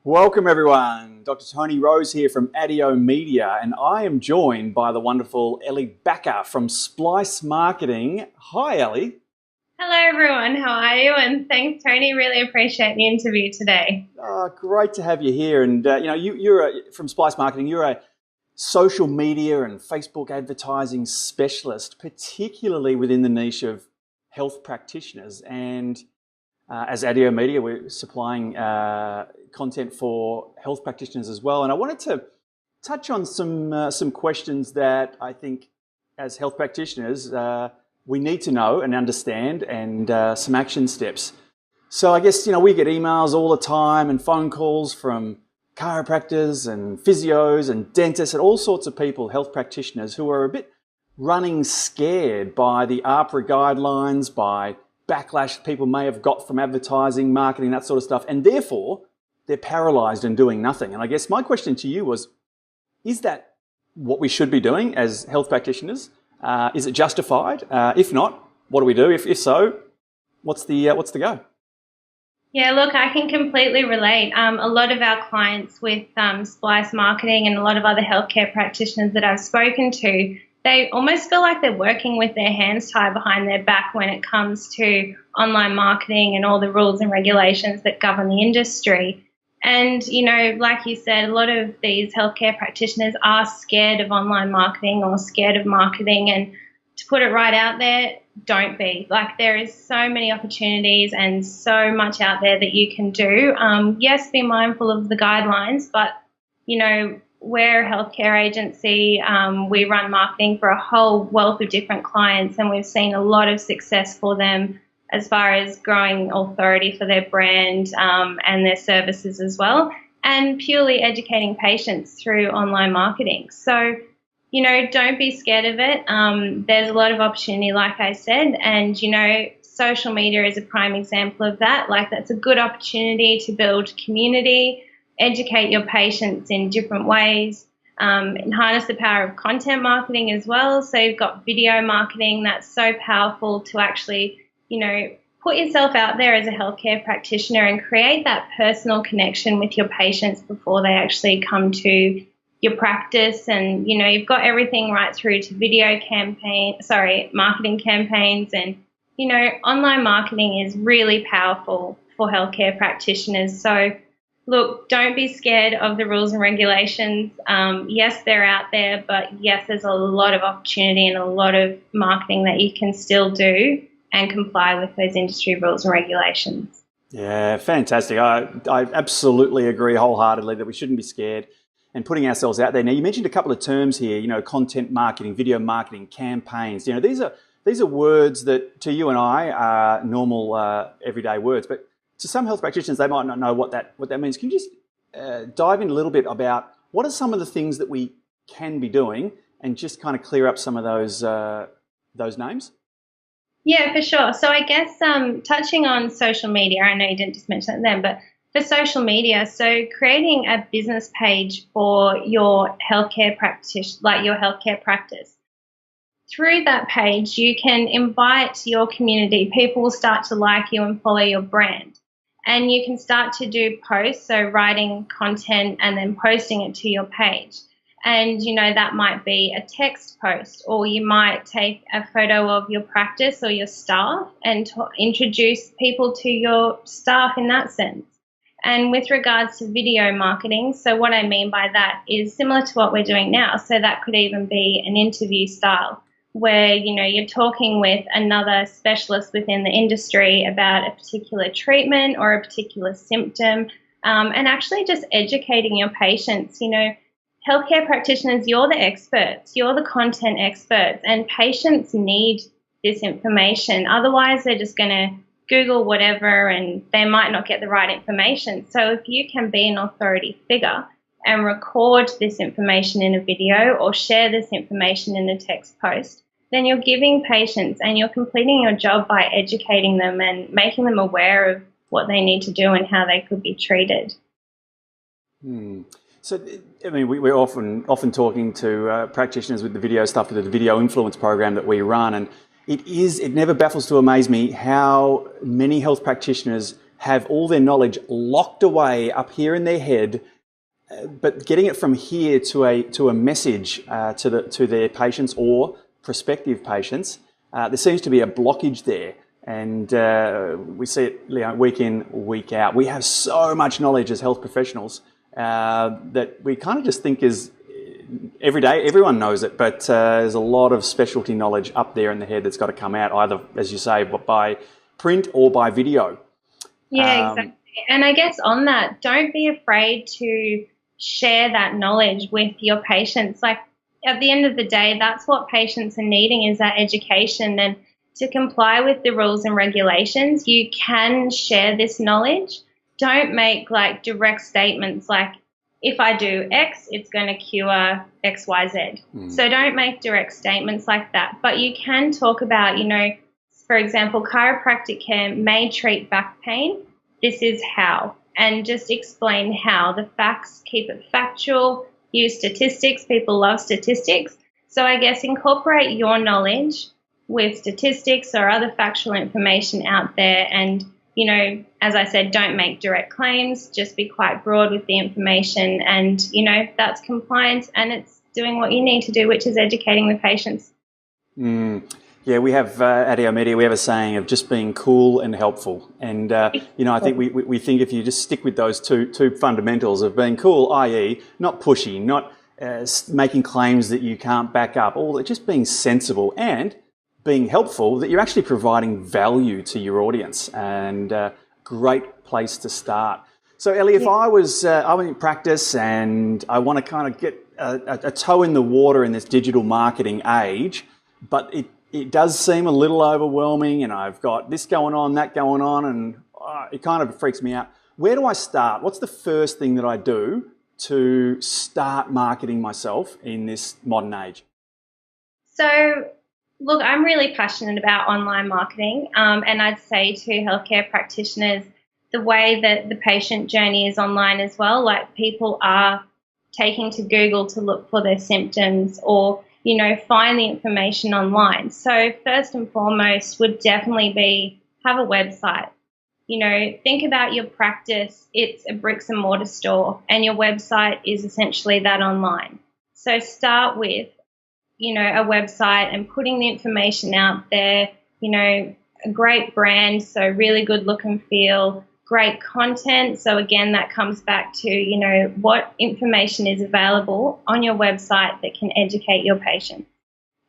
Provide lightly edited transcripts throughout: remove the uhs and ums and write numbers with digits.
Welcome everyone, Dr. Tony Rose here from ADIO Media, and I am joined by the wonderful Ellie Backer from Splice Marketing. Hi Ellie. Hello everyone, how are you? And thanks Tony, really appreciate the interview today. Great to have you here. And you're from Splice Marketing. You're a social media and Facebook advertising specialist, particularly within the niche of health practitioners. And as ADIO Media, we're supplying content for health practitioners as well. And I wanted to touch on some questions that I think as health practitioners we need to know and understand, and some action steps. So I guess, we get emails all the time and phone calls from chiropractors and physios and dentists and all sorts of people, health practitioners, who are a bit running scared by the AHPRA guidelines, by backlash people may have got from advertising, marketing, that sort of stuff, and therefore they're paralyzed and doing nothing. And I guess my question to you was, is that what we should be doing as health practitioners? Is it justified? If not, what do we do? If so, what's the go? Yeah, look, I can completely relate. A lot of our clients with Splice Marketing and a lot of other healthcare practitioners that I've spoken to, they almost feel like they're working with their hands tied behind their back when it comes to online marketing and all the rules and regulations that govern the industry. And, like you said, a lot of these healthcare practitioners are scared of online marketing or scared of marketing. And to put it right out there, don't be. Like, there is so many opportunities and so much out there that you can do. Yes, be mindful of the guidelines, but, we're a healthcare agency. We run marketing for a whole wealth of different clients, and we've seen a lot of success for them as far as growing authority for their brand and their services as well, and purely educating patients through online marketing. So, don't be scared of it. There's a lot of opportunity, like I said, and, social media is a prime example of that. Like, that's a good opportunity to build community, educate your patients in different ways, and harness the power of content marketing as well. So you've got video marketing that's so powerful to actually, put yourself out there as a healthcare practitioner and create that personal connection with your patients before they actually come to your practice. And, you've got everything right through to marketing campaigns. And, online marketing is really powerful for healthcare practitioners. So, look, don't be scared of the rules and regulations. Yes, they're out there, but yes, there's a lot of opportunity and a lot of marketing that you can still do and comply with those industry rules and regulations. Yeah, fantastic. I absolutely agree wholeheartedly that we shouldn't be scared and putting ourselves out there. Now, you mentioned a couple of terms here, content marketing, video marketing, campaigns. These are words that to you and I are normal everyday words, but to some health practitioners, they might not know what that means. Can you just dive in a little bit about what are some of the things that we can be doing, and just kind of clear up some of those names? Yeah, for sure. So I guess touching on social media, I know you didn't just mention it then, but for social media, so creating a business page for your healthcare practice, like your healthcare practice. Through that page, you can invite your community. People will start to like you and follow your brand. And you can start to do posts, so writing content and then posting it to your page. And, that might be a text post, or you might take a photo of your practice or your staff and introduce people to your staff in that sense. And with regards to video marketing, so what I mean by that is similar to what we're doing now. So that could even be an interview style, where, you're talking with another specialist within the industry about a particular treatment or a particular symptom, and actually just educating your patients. Healthcare practitioners, you're the experts, you're the content experts, and patients need this information. Otherwise, they're just going to Google whatever and they might not get the right information. So if you can be an authority figure and record this information in a video or share this information in a text post, then you're giving patients and you're completing your job by educating them and making them aware of what they need to do and how they could be treated. So, we're often talking to practitioners with the video stuff, with the video influence program that we run, and it never baffles to amaze me how many health practitioners have all their knowledge locked away up here in their head, but getting it from here to a message to their patients or prospective patients, there seems to be a blockage there. And we see it week in, week out. We have so much knowledge as health professionals that we kind of just think is every day, everyone knows it, but there's a lot of specialty knowledge up there in the head that's got to come out, either, as you say, by print or by video. Yeah, exactly. And I guess on that, don't be afraid to share that knowledge with your patients. Like, at the end of the day, that's what patients are needing, is that education. And to comply with the rules and regulations, you can share this knowledge. Don't make like direct statements like, if I do X, it's going to cure X, Y, Z. So don't make direct statements like that. But you can talk about, for example, chiropractic care may treat back pain. This is how. And just explain how. The facts, keep it factual, use statistics. People love statistics. So I guess incorporate your knowledge with statistics or other factual information out there. And, as I said, don't make direct claims. Just be quite broad with the information. And, that's compliance, and it's doing what you need to do, which is educating the patients. Yeah, we have at our media, we have a saying of just being cool and helpful. And, I think we think if you just stick with those two fundamentals of being cool, i.e. not pushy, not making claims that you can't back up, just being sensible and being helpful, that you're actually providing value to your audience, and great place to start. So Ellie, if I'm in practice and I want to kind of get a toe in the water in this digital marketing age, but it does seem a little overwhelming, and I've got this going on, that going on, and it kind of freaks me out. Where do I start? What's the first thing that I do to start marketing myself in this modern age? So, look, I'm really passionate about online marketing, and I'd say to healthcare practitioners, the way that the patient journey is online as well, like people are taking to Google to look for their symptoms or, find the information online. So first and foremost would definitely be have a website. Think about your practice. It's a bricks and mortar store, and your website is essentially that online. So start with a website and putting the information out there, a great brand, so really good look and feel, great content. So again, that comes back to, what information is available on your website that can educate your patients.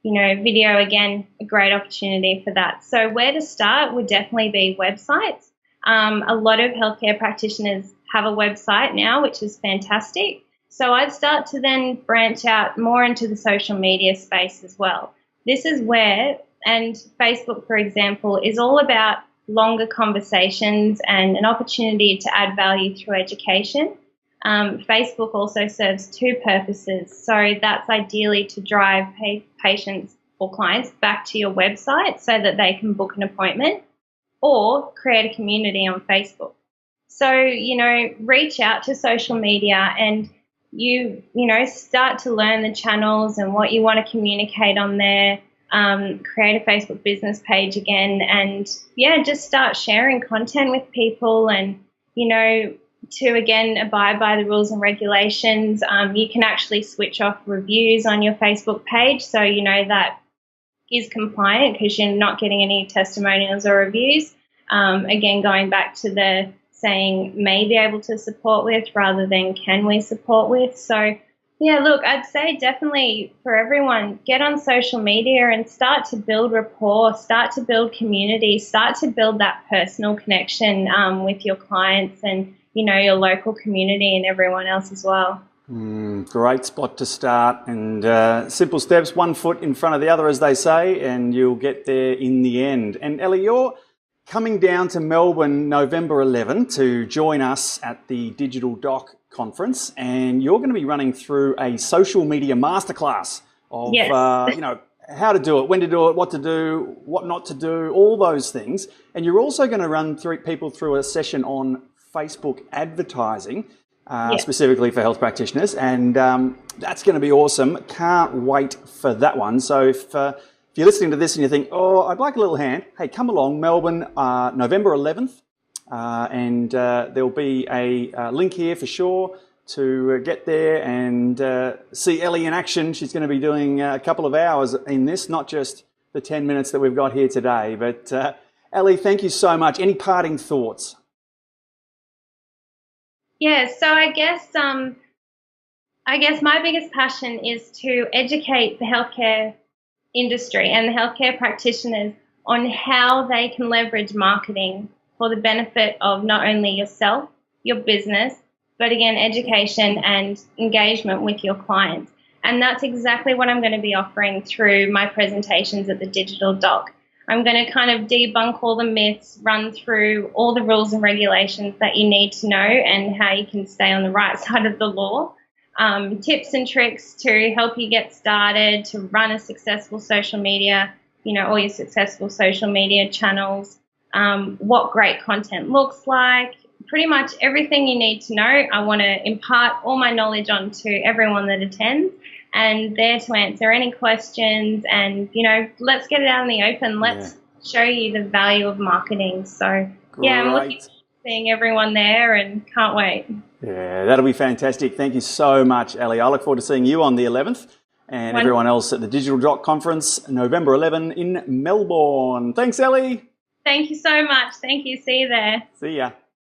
Video, again, a great opportunity for that. So where to start would definitely be websites. A lot of healthcare practitioners have a website now, which is fantastic. So I'd start to then branch out more into the social media space as well. This is where, and Facebook, for example, is all about longer conversations and an opportunity to add value through education. Facebook also serves two purposes. So that's ideally to drive patients or clients back to your website so that they can book an appointment, or create a community on Facebook. So, reach out to social media and you start to learn the channels and what you want to communicate on there. Create a Facebook business page again, and just start sharing content with people, and to again abide by the rules and regulations. You can actually switch off reviews on your Facebook page, so that is compliant because you're not getting any testimonials or reviews. Again, going back to the saying may be able to support with rather than can we support with. So look, I'd say definitely for everyone, get on social media and start to build rapport, start to build community, start to build that personal connection with your clients and, your local community and everyone else as well. Great spot to start, and simple steps, one foot in front of the other, as they say, and you'll get there in the end. And Ellie, you're coming down to Melbourne November 11 to join us at the Digital Doc conference, and you're going to be running through a social media masterclass of how to do it, when to do it, what to do, what not to do, all those things. And you're also going to run people through a session on Facebook advertising, specifically for health practitioners, and that's going to be awesome. Can't wait for that one. So if you're listening to this and you think, I'd like a little hand, hey, come along, Melbourne, November 11th. and there'll be a link here for sure to get there and see Ellie in action. She's going to be doing a couple of hours in this, not just the 10 minutes that we've got here today. But Ellie, thank you so much. Any parting thoughts? Yeah, so I guess my biggest passion is to educate the healthcare industry and the healthcare practitioners on how they can leverage marketing for the benefit of not only yourself, your business, but again, education and engagement with your clients. And that's exactly what I'm going to be offering through my presentations at the Digital Doc. I'm going to kind of debunk all the myths, run through all the rules and regulations that you need to know and how you can stay on the right side of the law. Tips and tricks to help you get started, to run a successful social media, all your successful social media channels, what great content looks like, pretty much everything you need to know. I want to impart all my knowledge onto everyone that attends and there to answer any questions and, let's get it out in the open. Let's show you the value of marketing. So, yeah, I'm looking forward to seeing everyone there and can't wait. Yeah, that'll be fantastic. Thank you so much, Ellie. I look forward to seeing you on the 11th and everyone else at the Digital Doc Conference, November 11 in Melbourne. Thanks, Ellie. Thank you so much. Thank you. See you there. See ya.